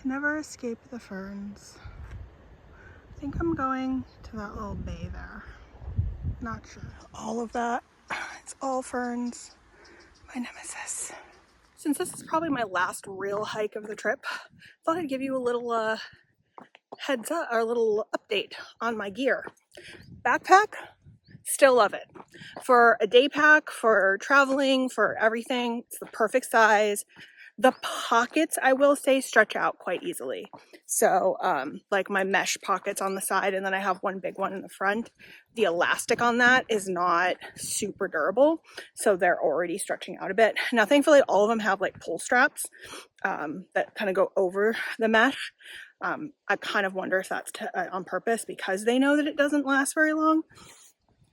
can never escape the ferns. I think I'm going to that little bay there. Not sure. All of that, it's all ferns. My nemesis. Since this is probably my last real hike of the trip, I thought I'd give you a little heads up or a little update on my gear. Backpack, still love it. For a day pack, for traveling, for everything, it's the perfect size. The pockets, I will say, stretch out quite easily. So like my mesh pockets on the side, and then I have one big one in the front. The elastic on that is not super durable, so they're already stretching out a bit. Now, thankfully, all of them have like pull straps that kind of go over the mesh. I kind of wonder if that's on purpose because they know that it doesn't last very long,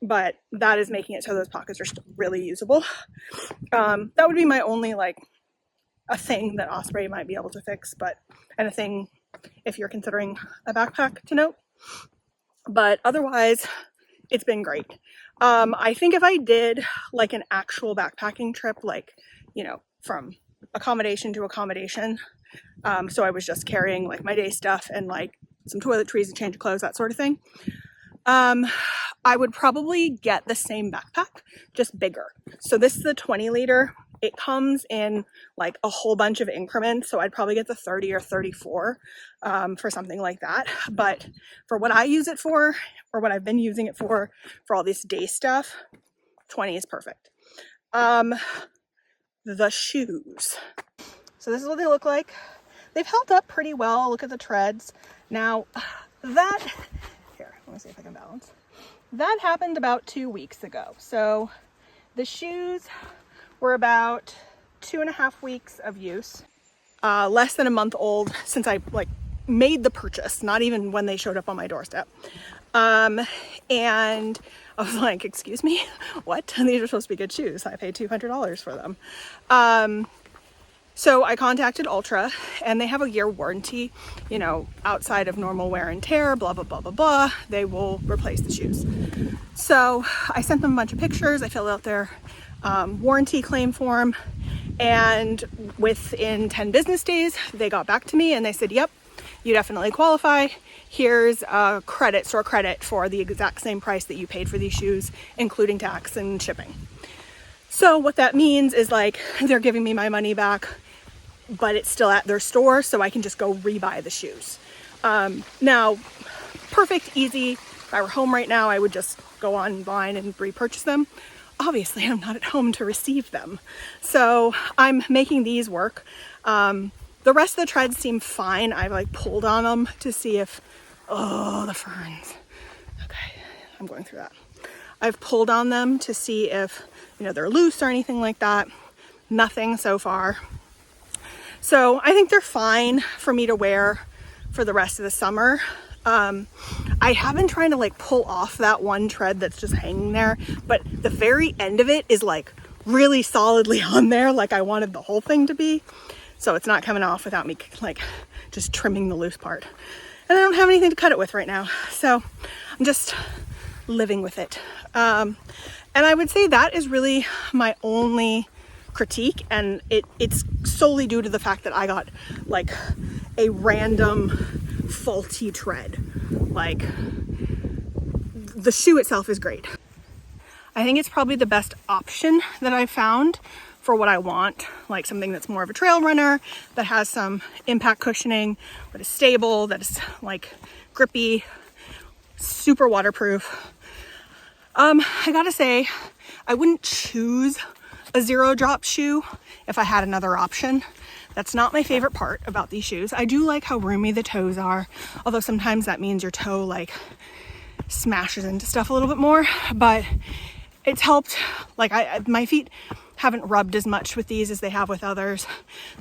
but that is making it so those pockets are still really usable. That would be my only like a thing that Osprey might be able to fix, but and a thing if you're considering a backpack to note. But otherwise, it's been great. I think if I did like an actual backpacking trip, like, you know, from accommodation to accommodation, so I was just carrying like my day stuff and like some toiletries and change of clothes, that sort of thing, I would probably get the same backpack, just bigger. So this is the 20 liter. It comes in like a whole bunch of increments, so I'd probably get the 30 or 34 for something like that. But for what I use it for, or what I've been using it for all this day stuff, 20 is perfect. The shoes. So this is what they look like. They've held up pretty well. Look at the treads. Now that, here, let me see if I can balance. That happened about 2 weeks ago. So the shoes were about 2.5 weeks of use. Less than a month old since I like made the purchase, not even when they showed up on my doorstep. And I was like, excuse me, what? These are supposed to be good shoes. I paid $200 for them. So I contacted Ultra, and they have a year warranty, you know, outside of normal wear and tear, blah, blah, blah, blah, blah. They will replace the shoes. So I sent them a bunch of pictures. I filled out their warranty claim form, and within 10 business days, they got back to me and they said, yep, you definitely qualify. Here's a store credit for the exact same price that you paid for these shoes, including tax and shipping. So what that means is like they're giving me my money back, but it's still at their store, so I can just go rebuy the shoes. Now, perfect, easy. If I were home right now, I would just go online and repurchase them. Obviously, I'm not at home to receive them, so I'm making these work. The rest of the treads seem fine. I've like pulled on them to see if, oh, the ferns. Okay, I'm going through that. I've pulled on them to see if, you know, they're loose or anything like that. Nothing so far. So I think they're fine for me to wear for the rest of the summer. I have been trying to like pull off that one tread that's just hanging there, but the very end of it is like really solidly on there, like I wanted the whole thing to be. So it's not coming off without me like just trimming the loose part. And I don't have anything to cut it with right now, so I'm just living with it. And I would say that is really my only critique, and it's solely due to the fact that I got like a random faulty tread. Like, the shoe itself is great. I think it's probably the best option that I've found for what I want, like something that's more of a trail runner, that has some impact cushioning, that is stable, that is like grippy, super waterproof. I gotta say, I wouldn't choose a zero drop shoe if I had another option. That's not my favorite part about these shoes. I do like how roomy the toes are, although sometimes that means your toe like smashes into stuff a little bit more, but it's helped. Like my feet haven't rubbed as much with these as they have with others.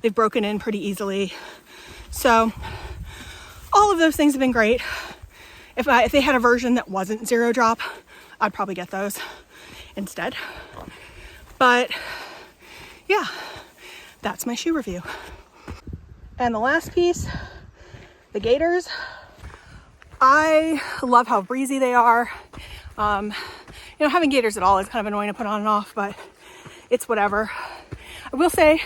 They've broken in pretty easily. So all of those things have been great. If they had a version that wasn't zero drop, I'd probably get those instead. But yeah, that's my shoe review. And the last piece, the gaiters. I love how breezy they are. You know, having gaiters at all is kind of annoying to put on and off, but it's whatever. I will say,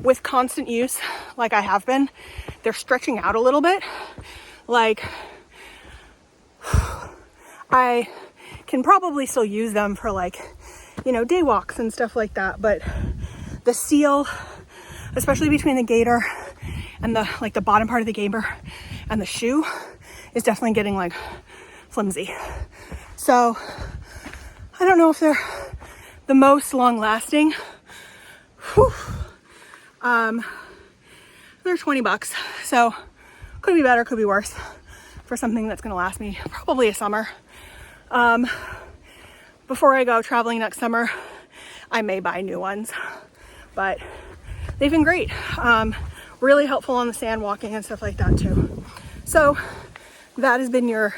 with constant use, like I have been, they're stretching out a little bit. Like, I can probably still use them for like, you know, day walks and stuff like that, but the seal, especially between the gaiter and the like the bottom part of the gaiter and the shoe, is definitely getting like flimsy. So I don't know if they're the most long lasting. Whew. They're $20, so could be better, could be worse for something that's gonna last me probably a summer. Before I go traveling next summer, I may buy new ones, but they've been great. Really helpful on the sand walking and stuff like that too. So that has been your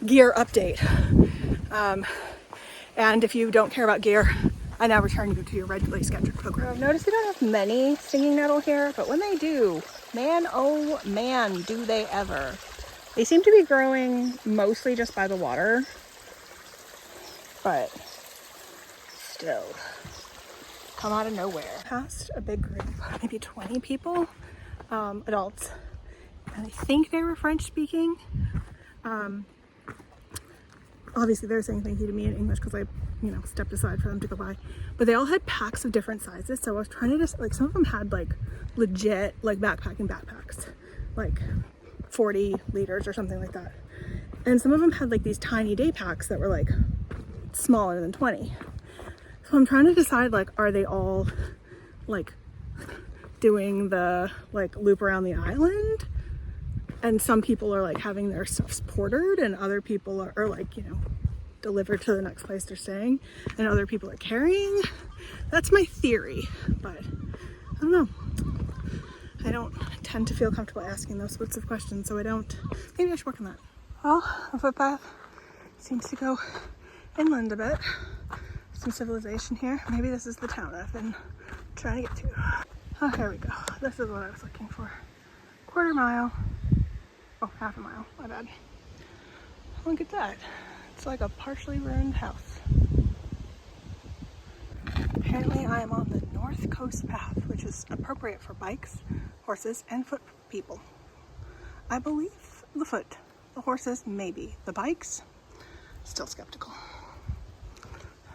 gear update. And if you don't care about gear, I now return you to your regularly scheduled program. I've noticed they don't have many stinging nettle here, but when they do, man, oh man, do they ever. They seem to be growing mostly just by the water, but still come out of nowhere. Past a big group, maybe 20 people, adults, and I think they were French speaking. Obviously they're saying thank you to me in English because I, you know, stepped aside for them to go by, but they all had packs of different sizes. So I was trying to just, like, some of them had like legit like backpacking backpacks, like 40 liters or something like that. And some of them had like these tiny day packs that were like smaller than 20. So I'm trying to decide, like, are they all like doing the like loop around the island? And some people are like having their stuff portered, and other people are like, you know, delivered to the next place they're staying, and other people are carrying. That's my theory, but I don't know. I don't tend to feel comfortable asking those sorts of questions, so I don't. Maybe I should work on that. Well, a footpath seems to go inland a bit. Some civilization here. Maybe this is the town I've been trying to get to. Oh, here we go. This is what I was looking for. Quarter mile. Oh, half a mile. My bad. Look at that. It's like a partially ruined house. Apparently I am on the North Coast Path, which is appropriate for bikes, horses, and foot people. I believe the foot. The horses, maybe. The bikes, still skeptical.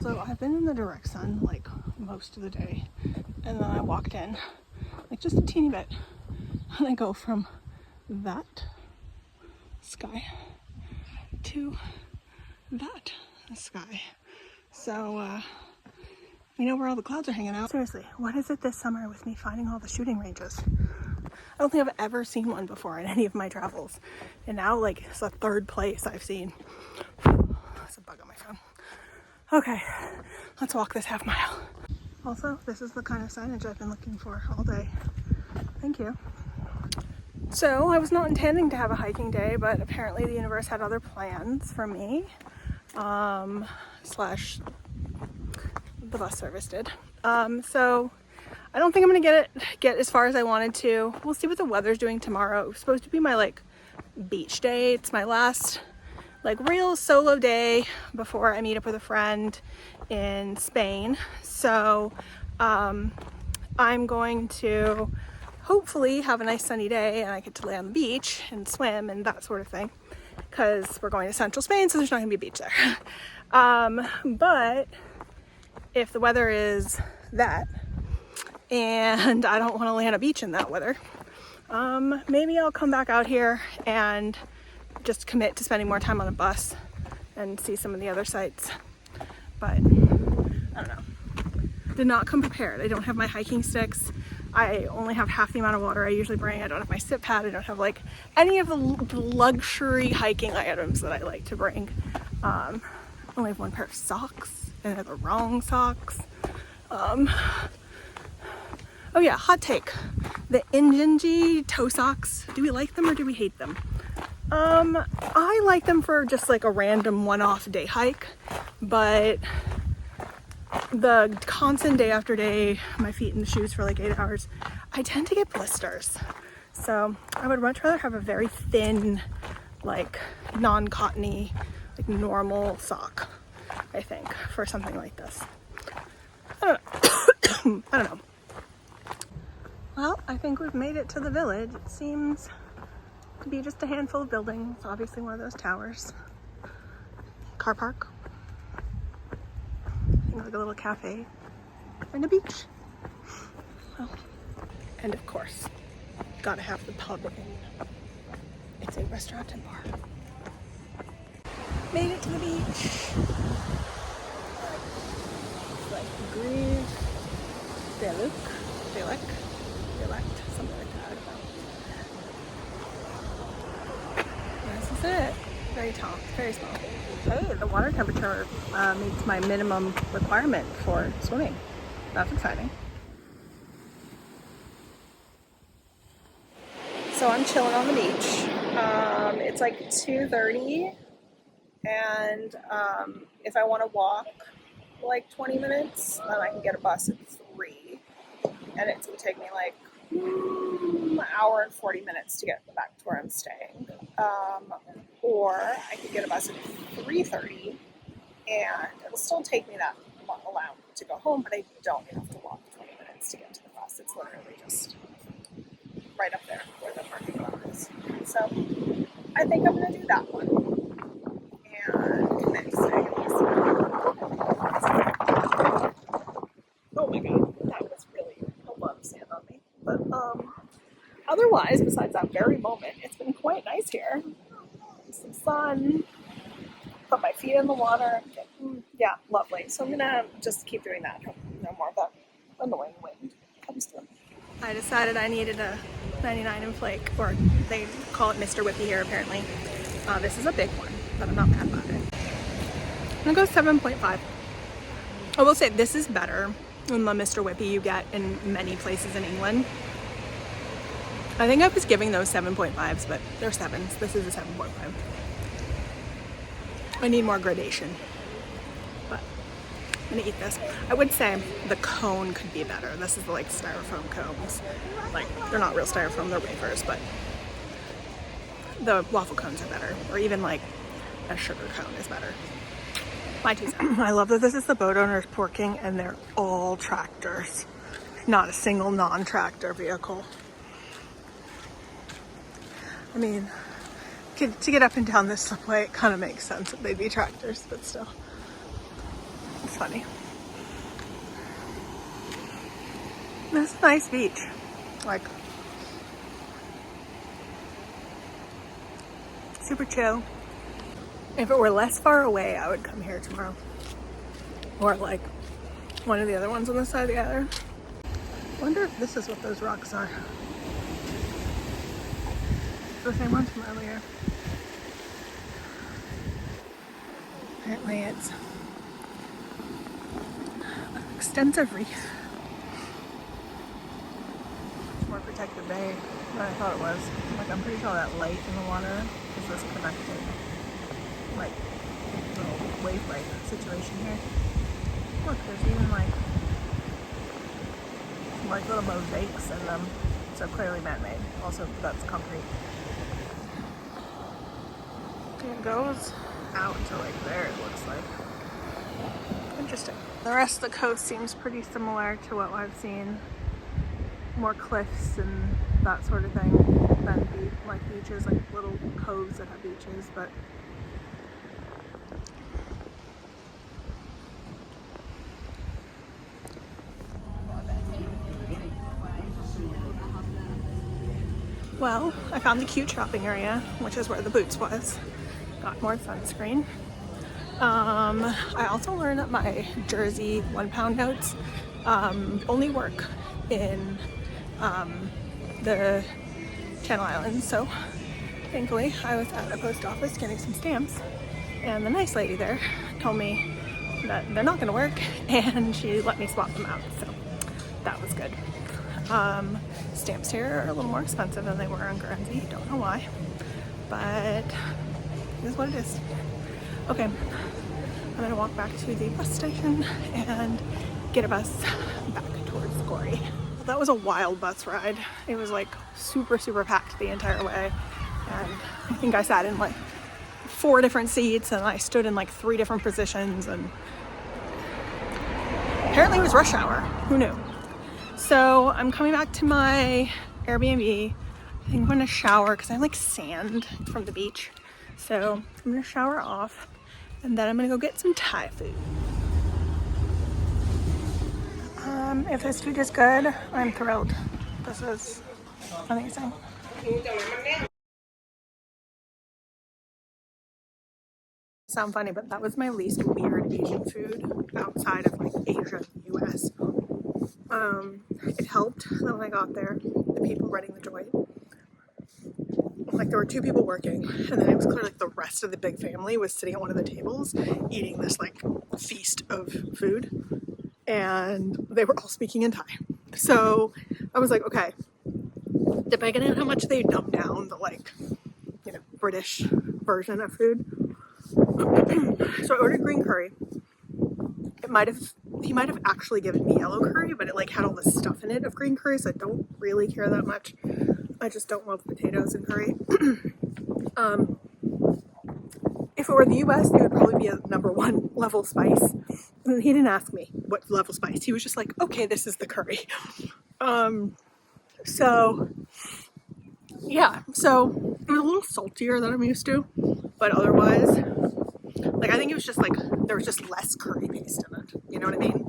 So I've been in the direct sun like most of the day, and then I walked in like just a teeny bit, and I go from that sky to that sky. So you know where all the clouds are hanging out. Seriously, what is it this summer with me finding all the shooting ranges? I don't think I've ever seen one before in any of my travels, and now like it's the third place I've seen. There's a bug on my phone. Okay, let's walk this half mile. Also, this is the kind of signage I've been looking for all day. Thank you. So I was not intending to have a hiking day, but apparently the universe had other plans for me. Slash the bus service did. So I don't think I'm gonna get as far as I wanted to. We'll see what the weather's doing tomorrow. It was supposed to be my like beach day. It's my last like real solo day before I meet up with a friend in Spain. So I'm going to hopefully have a nice sunny day and I get to lay on the beach and swim and that sort of thing, because we're going to central Spain, so there's not gonna be a beach there. But if the weather is that and I don't want to lay on a beach in that weather, maybe I'll come back out here and just commit to spending more time on a bus and see some of the other sites. But I don't know. Did not come prepared. I don't have my hiking sticks. I only have half the amount of water I usually bring. I don't have my sit pad. I don't have like any of the luxury hiking items that I like to bring. I only have one pair of socks, and they're the wrong socks. Oh yeah, hot take. The Injinji toe socks, do we like them or do we hate them? I like them for just like a random one-off day hike, but the constant day after day, my feet in the shoes for like 8 hours, I tend to get blisters. So I would much rather have a very thin, like non-cottony, like normal sock, I think, for something like this. I don't know. Well, I think we've made it to the village. It seems to be just a handful of buildings. Obviously one of those towers. Car park. Like a little cafe. And a beach. Well, and of course, gotta have the pub in. It's a restaurant and bar. Made it to the beach. Like Green Delect, something like that. This is it. Very tall, very small. Hey, the water temperature meets my minimum requirement for swimming. That's exciting. So I'm chilling on the beach. It's like 2:30, and if I want to walk like 20 minutes, then I can get a bus at 3, and it's gonna take me like an hour and 40 minutes to get back to where I'm staying. Or I could get a bus at 3:30, and it'll still take me that long to go home, but I don't have to walk 20 minutes to get to the bus. It's literally just right up there where the parking lot is. So I think I'm gonna do that one. And next thing is, oh my god, that was really a lot of sand on me. But otherwise, besides that very moment, it's been quite nice here. Some sun, put my feet in the water. Yeah, lovely. So I'm gonna just keep doing that. No more of that annoying wind comes through. I decided I needed a 99 and flake, or they call it Mr. Whippy here apparently. This is a big one, but I'm not mad about it. I'm gonna go 7.5. I will say this is better than the Mr. Whippy you get in many places in England. I think I was giving those 7.5s, but they're 7s. This is a 7.5. I need more gradation, but I'm gonna eat this. I would say the cone could be better. This is the like styrofoam cones. Like, they're not real styrofoam, they're wafers, but the waffle cones are better. Or even like a sugar cone is better. My 2 cents. I love that this is the boat owners parking and they're all tractors. Not a single non-tractor vehicle. I mean, to get up and down this subway, it kind of makes sense that they'd be tractors, but still. It's funny. That's a nice beach. Like, super chill. If it were less far away, I would come here tomorrow. Or like one of the other ones on the side of the other. I wonder if this is what those rocks are. The same ones from earlier. Apparently it's an extensive reef. It's more protected bay than I thought it was. Like, I'm pretty sure that light in the water is this connected, like, little wave light situation here. Look, there's even like little mosaics in them. So clearly man-made. Also, that's concrete. It goes out to like there, it looks like. Interesting. The rest of the coast seems pretty similar to what I've seen. More cliffs and that sort of thing than beaches, like little coves that have beaches, but well, I found the cute shopping area, which is where the Boots was. Got more sunscreen. I also learned that my Jersey 1 pound notes only work in the Channel Islands. So thankfully I was at a post office getting some stamps, and the nice lady there told me that they're not going to work, and she let me swap them out. So that was good. Stamps here are a little more expensive than they were on Guernsey. Don't know why, but it is what it is. Okay, I'm gonna walk back to the bus station and get a bus back towards the quarry. That was a wild bus ride. It was like super packed the entire way, and I think I sat in like 4 different seats, and I stood in like 3 different positions, and apparently it was rush hour. Who knew? So I'm coming back to my Airbnb. I think I'm gonna shower because I have like sand from the beach. So I'm gonna shower off and then I'm gonna go get some Thai food. If this food is good, I'm thrilled. This is amazing. Sound funny, but that was my least weird Asian food outside of like Asia and the US. It helped that when I got there, the people running the joint, like there were two people working, and then it was clear like the rest of the big family was sitting at one of the tables eating this like feast of food, and they were all speaking in Thai. So I was like, okay, depending on how much they dumb down the like, you know, British version of food. So I ordered green curry. He might have actually given me yellow curry, but it like had all the stuff in it of green curry, so I don't really care that much. I just don't love potatoes and curry. If it were the US, it would probably be a #1 level spice. And he didn't ask me what level spice. He was just like, okay, this is the curry. So yeah, so it was a little saltier than I'm used to, but otherwise, like I think it was just like there was just less curry paste in it. You know what I mean?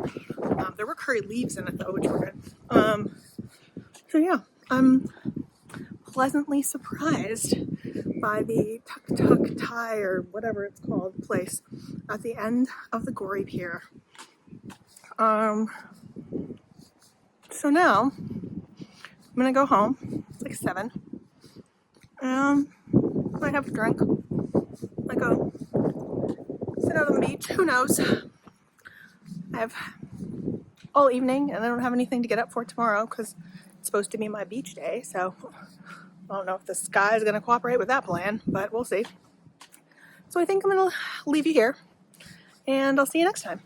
There were curry leaves in it though, which were good. So yeah, I'm pleasantly surprised by the Tuk Tuk Thai or whatever it's called place at the end of the Gory Pier. So now I'm gonna go home. It's like 7. I have a drink. I go sit out on the beach. Who knows? I have all evening and I don't have anything to get up for tomorrow because it's supposed to be my beach day. So I don't know if the sky is going to cooperate with that plan, but we'll see. So I think I'm going to leave you here and I'll see you next time.